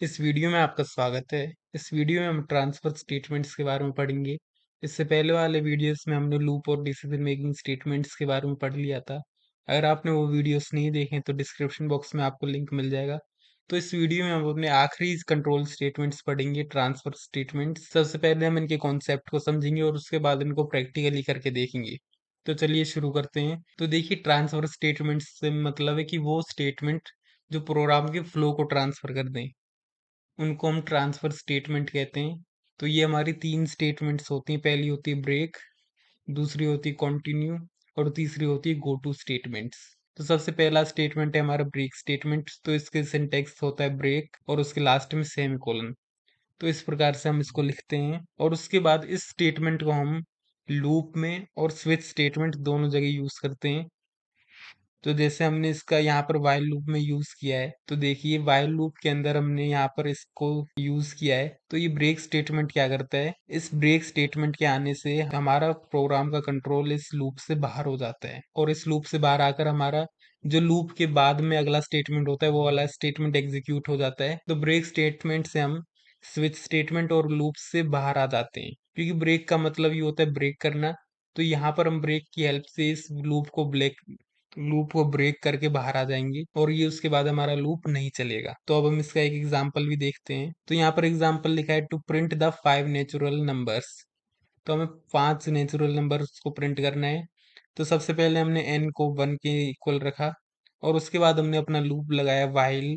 इस वीडियो में आपका स्वागत है। इस वीडियो में हम ट्रांसफर स्टेटमेंट्स के बारे में पढ़ेंगे। इससे पहले वाले वीडियोस में हमने लूप और डिसीजन मेकिंग स्टेटमेंट्स के बारे में पढ़ लिया था। अगर आपने वो वीडियोस नहीं देखे तो डिस्क्रिप्शन बॉक्स में आपको लिंक मिल जाएगा। तो इस वीडियो में हम अपने आखिरी कंट्रोल स्टेटमेंट्स पढ़ेंगे, ट्रांसफर स्टेटमेंट्स। सबसे पहले हम इनके कॉन्सेप्ट को समझेंगे और उसके बाद इनको प्रैक्टिकली करके देखेंगे। तो चलिए शुरू करते हैं। तो देखिए, ट्रांसफर स्टेटमेंट्स से मतलब है कि वो स्टेटमेंट जो प्रोग्राम के फ्लो को ट्रांसफर कर दें, उनको हम ट्रांसफर स्टेटमेंट कहते हैं। तो ये हमारी तीन स्टेटमेंट्स होती हैं। पहली होती है ब्रेक, दूसरी होती है कंटिन्यू और तीसरी होती है गो टू स्टेटमेंट्स। तो सबसे पहला स्टेटमेंट है हमारा ब्रेक स्टेटमेंट। तो इसके सिंटेक्स होता है ब्रेक और उसके लास्ट में सेमीकोलन। तो इस प्रकार से हम इसको लिखते हैं और उसके बाद इस स्टेटमेंट को हम लूप में और स्विच स्टेटमेंट दोनों जगह यूज करते हैं। तो जैसे हमने इसका यहाँ पर व्हाइल लूप में यूज किया है, तो देखिए व्हाइल लूप के अंदर हमने यहाँ पर इसको यूज किया है। तो ये ब्रेक स्टेटमेंट क्या करता है, इस ब्रेक स्टेटमेंट के आने से हमारा प्रोग्राम का कंट्रोल इस लूप से बाहर हो जाता है और इस लूप से बाहर आकर हमारा जो लूप के बाद में अगला स्टेटमेंट होता है वो वाला स्टेटमेंट एग्जीक्यूट हो जाता है। तो ब्रेक स्टेटमेंट से हम स्विच स्टेटमेंट और लूप से बाहर आ जाते हैं, क्योंकि ब्रेक का मतलब ये होता है ब्रेक करना। तो यहाँ पर हम ब्रेक की हेल्प से इस लूप को ब्रेक करके बाहर आ जाएंगे और ये उसके बाद हमारा लूप नहीं चलेगा। तो अब हम इसका एक एग्जाम्पल भी देखते हैं। तो यहाँ पर एग्जाम्पल लिखा है to print the 5 natural numbers. तो हमें 5 नेचुरल नंबर्स को प्रिंट करना है। तो सबसे पहले हमने n को 1 के इक्वल रखा और उसके बाद हमने अपना लूप लगाया while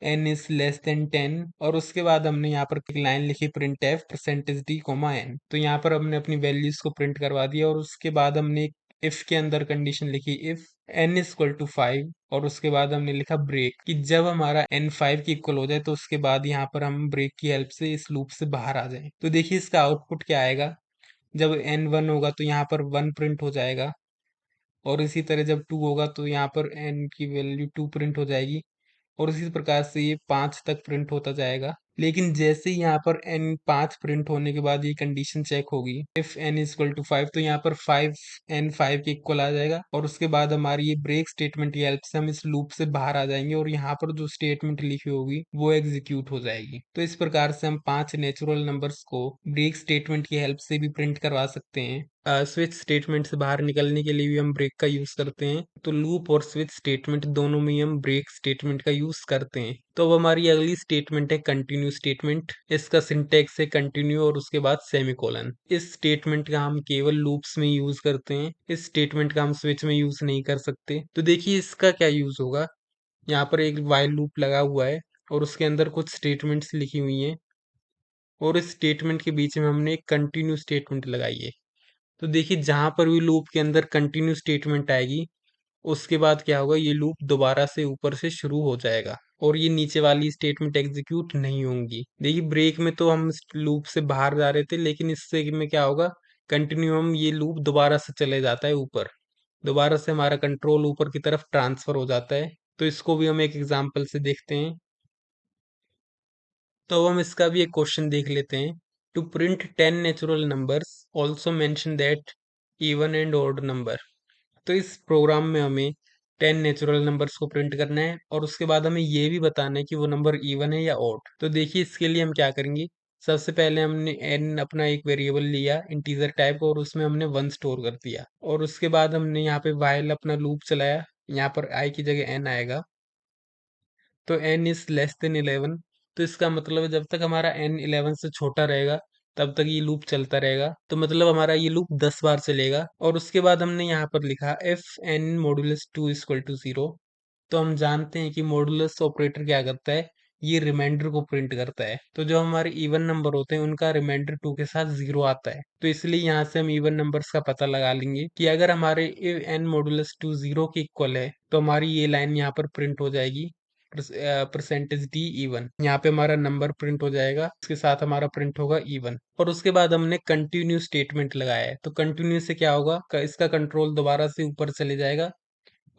n is less than 10 और उसके बाद हमने यहाँ पर एक लाइन लिखी प्रिंट एफ %d, तो यहाँ पर हमने अपनी वैल्यूज को प्रिंट करवा दिया और उसके बाद हमने इफ के अंदर कंडीशन लिखी इफ n=5 और उसके बाद हमने लिखा ब्रेक कि जब हमारा n 5 के इक्वल हो जाए तो उसके बाद यहाँ पर हम ब्रेक की हेल्प से इस लूप से बाहर आ जाए। तो देखिए इसका आउटपुट क्या आएगा। जब n 1 होगा तो यहाँ पर 1 प्रिंट हो जाएगा और इसी तरह जब 2 होगा तो यहाँ पर n की वैल्यू 2 प्रिंट हो जाएगी और इसी प्रकार से ये 5 तक प्रिंट होता जाएगा। लेकिन जैसे ही यहाँ पर n 5 प्रिंट होने के बाद ये कंडीशन चेक होगी इफ n=5, तो यहाँ पर 5 n 5 के इक्वल आ जाएगा और उसके बाद हमारी ये ब्रेक स्टेटमेंट की हेल्प से हम इस लूप से बाहर आ जाएंगे और यहाँ पर जो स्टेटमेंट लिखी होगी वो एग्जीक्यूट हो जाएगी। तो इस प्रकार से हम 5 नेचुरल नंबर्स को ब्रेक स्टेटमेंट की हेल्प से भी प्रिंट करवा सकते हैं। स्विच स्टेटमेंट से बाहर निकलने के लिए भी हम ब्रेक का यूज करते हैं। तो लूप और स्विच स्टेटमेंट दोनों में ही हम ब्रेक स्टेटमेंट का यूज करते हैं। तो अब हमारी अगली स्टेटमेंट है कंटिन्यू स्टेटमेंट। इसका सिंटेक्स है कंटिन्यू और उसके बाद सेमीकोलन। इस स्टेटमेंट का हम केवल लूप्स में यूज करते हैं, इस स्टेटमेंट का हम स्विच में यूज नहीं कर सकते। तो देखिए इसका क्या यूज होगा। यहाँ पर एक while लूप लगा हुआ है और उसके अंदर कुछ स्टेटमेंट्स लिखी हुई हैं और इस स्टेटमेंट के बीच में हमने एक कंटिन्यू स्टेटमेंट लगाई है। तो देखिए जहां पर भी लूप के अंदर कंटिन्यू स्टेटमेंट आएगी उसके बाद क्या होगा, ये लूप दोबारा से ऊपर से शुरू हो जाएगा और ये नीचे वाली स्टेटमेंट एग्जीक्यूट नहीं होंगी। देखिए ब्रेक में तो हम लूप से बाहर जा रहे थे, लेकिन इससे में क्या होगा, कंटिन्यूम ये लूप दोबारा से चले जाता है ऊपर, दोबारा से हमारा कंट्रोल ऊपर की तरफ ट्रांसफर हो जाता है। तो इसको भी हम एक एग्जाम्पल से देखते हैं। तो अब हम इसका भी एक क्वेश्चन देख लेते हैं। To print 10 natural numbers also mention that even and odd number. तो इस प्रोग्राम में हमें 10 नेचुरल नंबर्स को प्रिंट करना है और उसके बाद हमें ये भी बताना है कि वो नंबर इवन है या ऑड। तो देखिए इसके लिए हम क्या करेंगे। सबसे पहले हमने n अपना एक वेरिएबल लिया इंटीजर टाइप और उसमें हमने 1 स्टोर कर दिया और उसके बाद हमने यहाँ पे while अपना लूप चलाया। यहाँ पर i की जगह n आएगा। तो n=11, तो इसका मतलब है जब तक हमारा n 11 से छोटा रहेगा तब तक ये लूप चलता रहेगा। तो मतलब हमारा ये लूप 10 बार चलेगा और उसके बाद हमने यहाँ पर लिखा इफ n मॉडुलस 2 = 0। तो हम जानते हैं कि मॉडुलस ऑपरेटर क्या करता है, ये रिमाइंडर को प्रिंट करता है। तो जो हमारे इवन नंबर होते हैं उनका रिमाइंडर 2 के साथ 0 आता है। तो इसलिए यहाँ से हम इवन नंबर्स का पता लगा लेंगे कि अगर हमारे n मॉडुलस 2 0 के इक्वल है तो हमारी ये लाइन यहाँ पर प्रिंट हो जाएगी %d इवन। यहाँ पे हमारा नंबर प्रिंट हो जाएगा, उसके साथ हमारा प्रिंट होगा इवन। और उसके बाद हमने कंटिन्यू स्टेटमेंट लगाया है। तो कंटिन्यू से क्या होगा, इसका कंट्रोल दोबारा से ऊपर चले जाएगा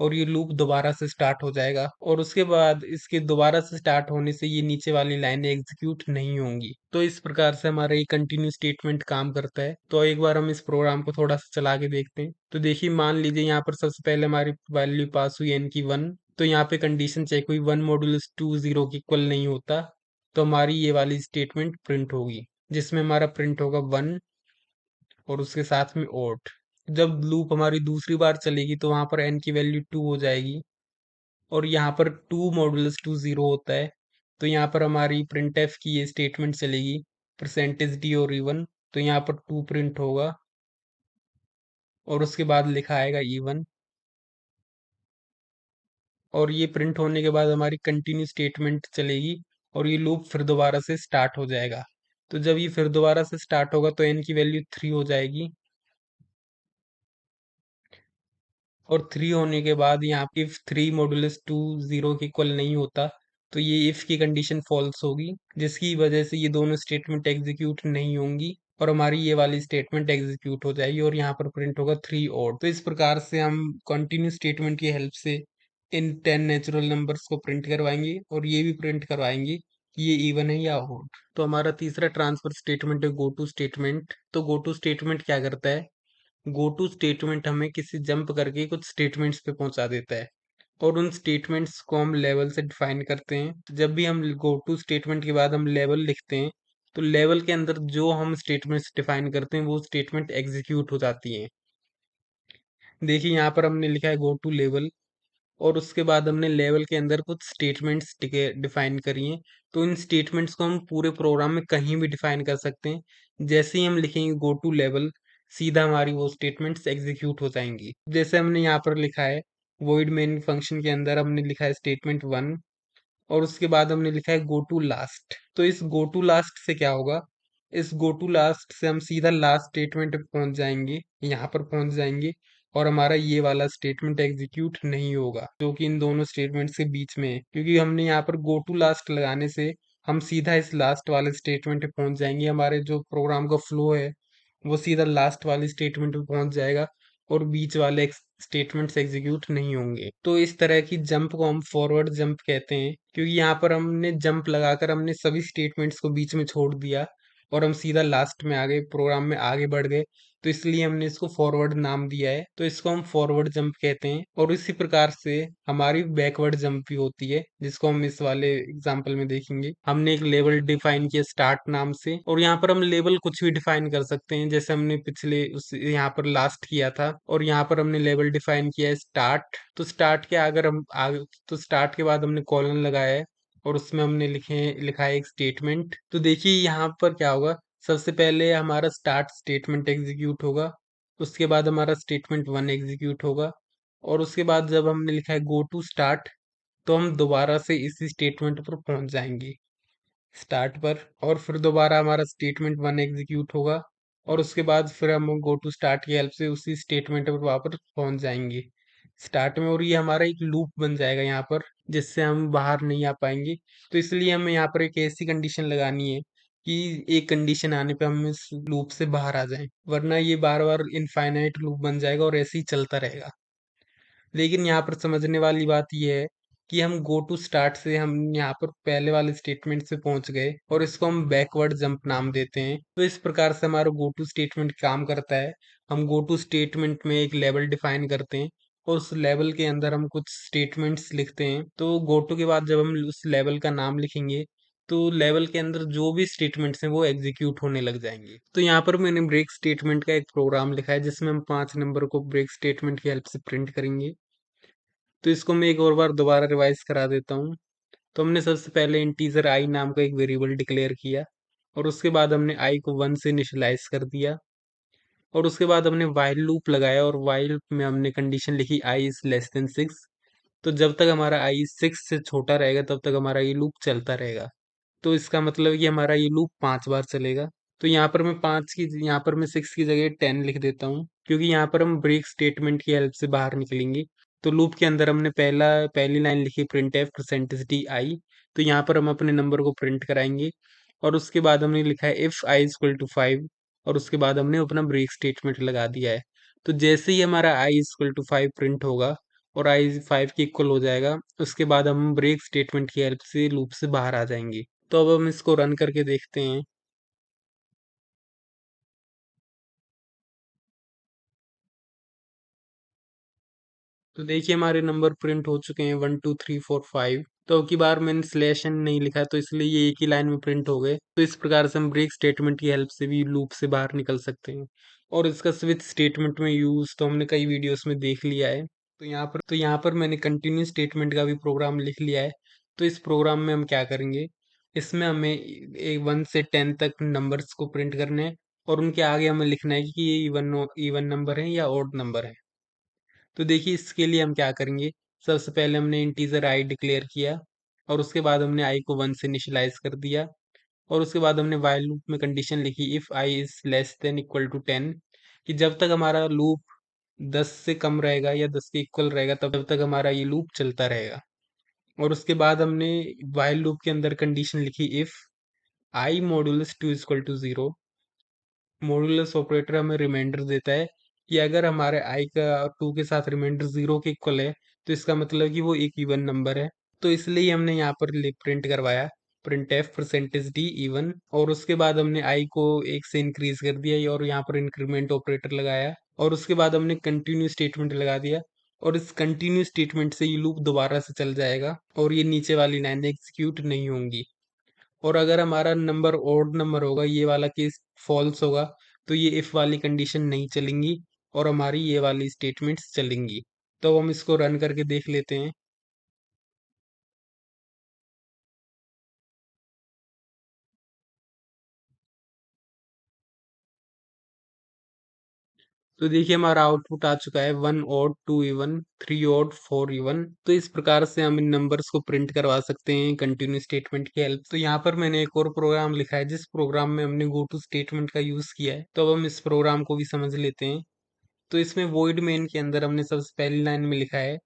और ये लूप दोबारा से स्टार्ट हो जाएगा और उसके बाद इसके दोबारा से स्टार्ट होने से ये नीचे वाली लाइनें एग्जीक्यूट नहीं होंगी। तो इस प्रकार से हमारा ये कंटिन्यू स्टेटमेंट काम करता है। तो एक बार हम इस प्रोग्राम को थोड़ा सा चला के देखते हैं। तो देखिए मान लीजिए यहाँ पर सबसे पहले हमारी वैल्यू पास हुई n की 1। तो यहाँ पे कंडीशन चेक हुई 1 मॉडुलस 2 0 के इक्वल नहीं होता। तो हमारी ये वाली स्टेटमेंट प्रिंट होगी, जिसमें हमारा प्रिंट होगा 1 और उसके साथ में ओट। जब लूप हमारी दूसरी बार चलेगी तो वहां पर n की वैल्यू 2 हो जाएगी, और यहाँ पर 2 मॉडुलस 2 0 होता है, तो यहाँ पर हमारी प्रिंट एफ की ये स्टेटमेंट चलेगी, परसेंटेज डी और इवन। तो यहाँ पर 2 प्रिंट होगा और उसके बाद लिखा आएगा इवन, और ये प्रिंट होने के बाद हमारी कंटिन्यू स्टेटमेंट चलेगी और ये लूप फिर दोबारा से स्टार्ट हो जाएगा। तो जब ये फिर दोबारा से स्टार्ट होगा तो n की वैल्यू 3 हो जाएगी, और 3 होने के बाद यहाँ इफ 3 मॉडुलस 2 0 के इक्वल नहीं होता तो ये इफ की कंडीशन फॉल्स होगी, जिसकी वजह से ये दोनों स्टेटमेंट एग्जीक्यूट नहीं होंगी और हमारी ये वाली स्टेटमेंट एग्जीक्यूट हो जाएगी, और यहाँ पर प्रिंट होगा 3 और। तो इस प्रकार से हम कंटिन्यू स्टेटमेंट की हेल्प से इन 10 नेचुरल नंबर्स को प्रिंट करवाएंगे और ये भी प्रिंट करवाएंगे कि ये इवन है या ऑड। तो हमारा तीसरा ट्रांसफर स्टेटमेंट है गो टू स्टेटमेंट। तो गो टू स्टेटमेंट क्या करता है? गो टू स्टेटमेंट हमें किसी जंप करके कुछ स्टेटमेंट्स पे पहुंचा देता है, और उन स्टेटमेंट्स को हम लेवल से डिफाइन करते हैं। तो जब भी हम गो टू स्टेटमेंट के बाद हम लेवल लिखते हैं तो लेवल के अंदर जो हम स्टेटमेंट्स डिफाइन करते हैं वो स्टेटमेंट एग्जीक्यूट हो जाती हैं। देखिए यहाँ पर हमने लिखा है गो टू लेवल, और उसके बाद हमने लेवल के अंदर कुछ स्टेटमेंट्स डिफाइन करी हैं। तो इन स्टेटमेंट्स को हम पूरे प्रोग्राम में कहीं भी डिफाइन कर सकते हैं। जैसे ही हम लिखेंगे गो टू लेवल, सीधा हमारी वो स्टेटमेंट्स एग्जीक्यूट हो जाएंगी। जैसे हमने यहाँ पर लिखा है वॉइड मेन फंक्शन के अंदर हमने लिखा है स्टेटमेंट 1, और उसके बाद हमने लिखा है गो टू लास्ट। तो इस गो टू लास्ट से क्या होगा? इस गो टू लास्ट से हम सीधा लास्ट स्टेटमेंट पे पहुंच जाएंगे, यहाँ पर पहुंच जाएंगे, और हमारा ये वाला स्टेटमेंट एग्जीक्यूट नहीं होगा जो कि इन दोनों स्टेटमेंट्स के बीच में है, क्योंकि हमने यहाँ पर गो टू लास्ट लगाने से हम सीधा इस लास्ट वाले स्टेटमेंट पे पहुंच जाएंगे। हमारे जो प्रोग्राम का फ्लो है वो सीधा लास्ट वाली स्टेटमेंट पे पहुंच जाएगा, और बीच वाले स्टेटमेंट्स एग्जीक्यूट नहीं होंगे। तो इस तरह की जंप को हम फॉरवर्ड जंप कहते हैं, क्योंकि यहाँ पर हमने जंप लगाकर हमने सभी स्टेटमेंट्स को बीच में छोड़ दिया और हम सीधा लास्ट में आगे प्रोग्राम में आगे बढ़ गए, तो इसलिए हमने इसको फॉरवर्ड नाम दिया है। तो इसको हम फॉरवर्ड जंप कहते हैं। और इसी प्रकार से हमारी बैकवर्ड जंप भी होती है, जिसको हम इस वाले एग्जांपल में देखेंगे। हमने एक लेवल डिफाइन किया स्टार्ट नाम से, और यहाँ पर हम लेवल कुछ भी डिफाइन कर सकते हैं, जैसे हमने पिछले उस यहाँ पर लास्ट किया था, और यहाँ पर हमने लेवल डिफाइन किया है स्टार्ट। तो स्टार्ट के अगर हम आगे, तो स्टार्ट के बाद हमने कॉलन लगाया है और उसमें हमने लिखा है एक स्टेटमेंट। तो देखिए यहाँ पर क्या होगा, सबसे पहले हमारा स्टार्ट स्टेटमेंट एग्जीक्यूट होगा, उसके बाद हमारा स्टेटमेंट 1 एग्जीक्यूट होगा, और उसके बाद जब हमने लिखा है गो टू स्टार्ट तो हम दोबारा से इसी स्टेटमेंट पर पहुंच जाएंगे, स्टार्ट पर, और फिर दोबारा हमारा स्टेटमेंट 1 एग्जीक्यूट होगा, और उसके बाद फिर हम गो टू स्टार्ट की हेल्प से उसी स्टेटमेंट पर वापस पहुंच जाएंगे स्टार्ट में, और ये हमारा एक लूप बन जाएगा यहाँ पर, जिससे हम बाहर नहीं आ पाएंगे। तो इसलिए हमें यहाँ पर एक ऐसी कंडीशन लगानी है कि एक कंडीशन आने पे हम इस लूप से बाहर आ जाएं, वरना ये बार बार इनफाइनाइट लूप बन जाएगा और ऐसे ही चलता रहेगा। लेकिन यहाँ पर समझने वाली बात यह है कि हम गो टू स्टार्ट से हम यहाँ पर पहले वाले स्टेटमेंट से पहुंच गए, और इसको हम बैकवर्ड जंप नाम देते हैं। तो इस प्रकार से हमारा गो टू स्टेटमेंट काम करता है। हम गो टू स्टेटमेंट में एक लेवल डिफाइन करते हैं, और उस लेवल के अंदर हम कुछ स्टेटमेंट्स लिखते हैं। तो गो टू के बाद जब हम उस लेवल का नाम लिखेंगे तो लेवल के अंदर जो भी स्टेटमेंट्स हैं वो एग्जीक्यूट होने लग जाएंगे। तो यहाँ पर मैंने ब्रेक स्टेटमेंट का एक प्रोग्राम लिखा है, जिसमें हम 5 नंबर को ब्रेक स्टेटमेंट की हेल्प से प्रिंट करेंगे। तो इसको मैं एक और बार दोबारा रिवाइज करा देता हूँ। तो हमने सबसे पहले इंटीजर आई नाम का एक वेरिएबल डिक्लेयर किया, और उसके बाद हमने आई को 1 से इनिशियलाइज कर दिया, और उसके बाद हमने वाइल लूप लगाया, और वाइल में हमने कंडीशन लिखी आई इज लेस देन 6। तो जब तक हमारा आई 6 से छोटा रहेगा तब तक हमारा ये लूप चलता रहेगा। तो इसका मतलब है कि हमारा ये लूप 5 बार चलेगा। तो यहाँ पर मैं 6 की जगह 10 लिख देता हूँ, क्योंकि यहाँ पर हम ब्रेक स्टेटमेंट की हेल्प से बाहर निकलेंगे। तो लूप के अंदर हमने पहली लाइन लिखी print F percentage D I. तो यहाँ पर हम अपने नंबर को प्रिंट कराएंगे, और उसके बाद हमने लिखा है if I is equal to 5, और उसके बाद हमने अपना ब्रेक स्टेटमेंट लगा दिया है। तो जैसे ही हमारा आई इज इक्वल टू 5 प्रिंट होगा और आई 5 के इक्वल हो जाएगा, उसके बाद हम ब्रेक स्टेटमेंट की हेल्प से लूप से बाहर आ जाएंगे। तो अब हम इसको रन करके देखते हैं। तो देखिए हमारे नंबर प्रिंट हो चुके हैं 1 2 3 4 5। तो अब की बार मैंने स्लैश एन नहीं लिखा तो इसलिए ये एक ही लाइन में प्रिंट हो गए। तो इस प्रकार से हम ब्रेक स्टेटमेंट की हेल्प से भी लूप से बाहर निकल सकते हैं। और इसका स्विच स्टेटमेंट में यूज तो हमने कई वीडियोस में देख लिया है। तो यहाँ पर मैंने कंटिन्यू स्टेटमेंट का भी प्रोग्राम लिख लिया है। तो इस प्रोग्राम में हम क्या करेंगे, इसमें हमें 1 से 10 तक नंबर्स को प्रिंट करने हैं और उनके आगे हमें लिखना है कि ये इवन इवन नंबर है या ऑड नंबर है। तो देखिए इसके लिए हम क्या करेंगे, सबसे पहले हमने इंटीजर आई डिक्लेयर किया और उसके बाद हमने आई को 1 से इनिशियलाइज कर दिया। और उसके बाद हमने वाइल लूप में कंडीशन लिखी if I is less than equal to 10, कि जब तक हमारा लूप 10 से कम रहेगा या 10 के इक्वल रहेगा तब तक हमारा ये लूप चलता रहेगा। और उसके बाद हमने वाइल लूप के अंदर कंडीशन लिखी if I modulus 2 equal to 0। Modulus operator हमें रिमाइंडर देता है कि अगर हमारे आई का 2 के साथ रिमाइंडर 0 के इक्वल है तो इसका मतलब कि वो एक इवन नंबर है। तो इसलिए हमने यहाँ पर प्रिंट करवाया print F percentage D even. और उसके बाद हमने आई को 1 से इंक्रीज कर दिया और यहाँ पर इंक्रीमेंट ऑपरेटर लगाया। और उसके बाद हमने कंटिन्यू स्टेटमेंट लगा दिया और इस कंटिन्यू स्टेटमेंट से ये लूप दोबारा से चल जाएगा और ये नीचे वाली लाइन एग्जीक्यूट नहीं होंगी। और अगर हमारा नंबर ओड नंबर होगा, ये वाला केस फॉल्स होगा, तो ये इफ वाली कंडीशन नहीं चलेंगी और हमारी ये वाली स्टेटमेंट्स चलेंगी। तो हम इसको रन करके देख लेते हैं। तो देखिए हमारा आउटपुट आ चुका है 1 odd 2 even 3 odd 4 even। तो इस प्रकार से हम इन नंबर्स को प्रिंट करवा सकते हैं कंटिन्यू स्टेटमेंट की हेल्प। तो यहाँ पर मैंने एक और प्रोग्राम लिखा है जिस प्रोग्राम में हमने गो टू स्टेटमेंट का यूज किया है। तो अब हम इस प्रोग्राम को भी समझ लेते हैं। तो इसमें वॉइड मेन के अंदर हमने सबसे पहली लाइन में लिखा है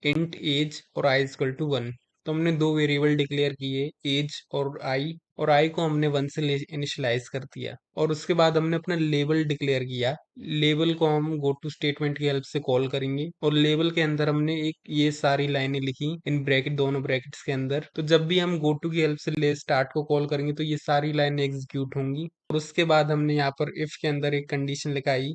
इंट एज और आई इक्वल टू 1। तो हमने दो वेरिएबल डिक्लेयर किए, एज और आई को हमने 1 से इनिशियलाइज कर दिया। और उसके बाद हमने अपना लेबल डिक्लेयर किया। लेबल को हम गो टू स्टेटमेंट की हेल्प से कॉल करेंगे और लेबल के अंदर हमने एक ये सारी लाइनें लिखी इन ब्रैकेट, दोनों ब्रैकेट्स के अंदर। तो जब भी हम गो टू की हेल्प से ले स्टार्ट को कॉल करेंगे तो ये सारी लाइनें एग्जीक्यूट होंगी। और उसके बाद हमने यहाँ पर इफ के अंदर एक कंडीशन लिखाई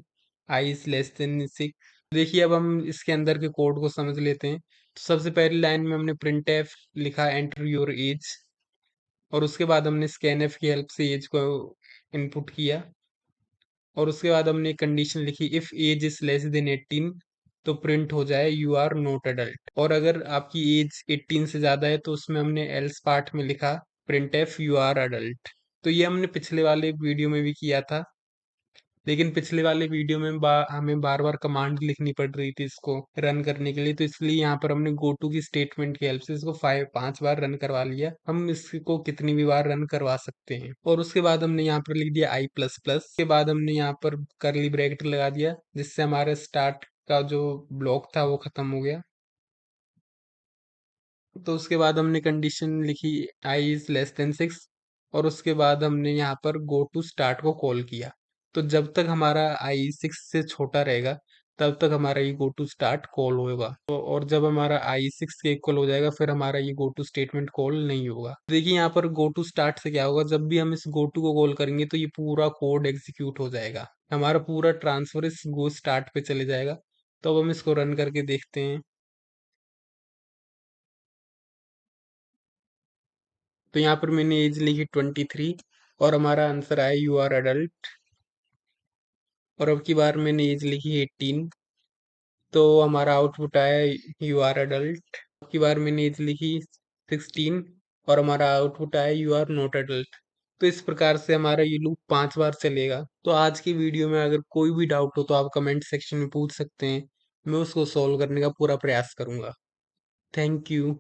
आई इज लेस देन 6। देखिए अब हम इसके अंदर के कोड को समझ लेते हैं। तो सबसे पहली लाइन में हमने प्रिंट एफ लिखा एंटर योर एज और उसके बाद हमने स्कैन एफ की हेल्प से एज को इनपुट किया। और उसके बाद हमने कंडीशन लिखी if age is less than 18, तो प्रिंट हो जाए यू आर नॉट अडल्ट। और अगर आपकी एज 18 से ज्यादा है तो उसमें हमने एल्स पार्ट में लिखा print F you are adult. तो ये हमने पिछले वाले वीडियो में भी किया था, लेकिन पिछले वाले वीडियो में हमें बार बार कमांड लिखनी पड़ रही थी इसको रन करने के लिए। तो इसलिए यहाँ पर हमने गो टू की स्टेटमेंट की हेल्प से इसको 5 बार रन करवा लिया। हम इसको कितनी भी बार रन करवा सकते हैं। और उसके बाद हमने यहाँ पर लिख दिया आई प्लस प्लस के बाद हमने यहाँ पर करली ब्रैकेट लगा दिया जिससे हमारे स्टार्ट का जो ब्लॉक था वो खत्म हो गया। तो उसके बाद हमने कंडीशन लिखी आई इज लेस देन 6 और उसके बाद हमने यहाँ पर गो टू स्टार्ट को कॉल किया। तो जब तक हमारा आई 6 से छोटा रहेगा तब तक हमारा ये गो टू स्टार्ट कॉल होगा। तो और जब हमारा आई 6 के इक्वल हो जाएगा फिर हमारा ये गो टू स्टेटमेंट कॉल नहीं होगा। देखिए यहाँ पर गो टू स्टार्ट से क्या होगा, जब भी हम इस गो टू को कॉल करेंगे तो ये पूरा कोड एग्जीक्यूट हो जाएगा, हमारा पूरा ट्रांसफर इस गो स्टार्ट पे चले जाएगा। तो अब हम इसको रन करके देखते हैं। तो यहाँ पर मैंने एज लिखी 23 और हमारा आंसर आया यू आर अडल्ट। और अब की बार मैंने एज लिखी 18 तो हमारा आउटपुट आया यू आर अडल्ट। अब की बार मैंने एज लिखी 16 और हमारा आउटपुट आया यू आर नॉट अडल्ट। तो इस प्रकार से हमारा ये लूप 5 बार चलेगा। तो आज की वीडियो में अगर कोई भी डाउट हो तो आप कमेंट सेक्शन में पूछ सकते हैं, मैं उसको सॉल्व करने का पूरा प्रयास करूंगा। Thank you.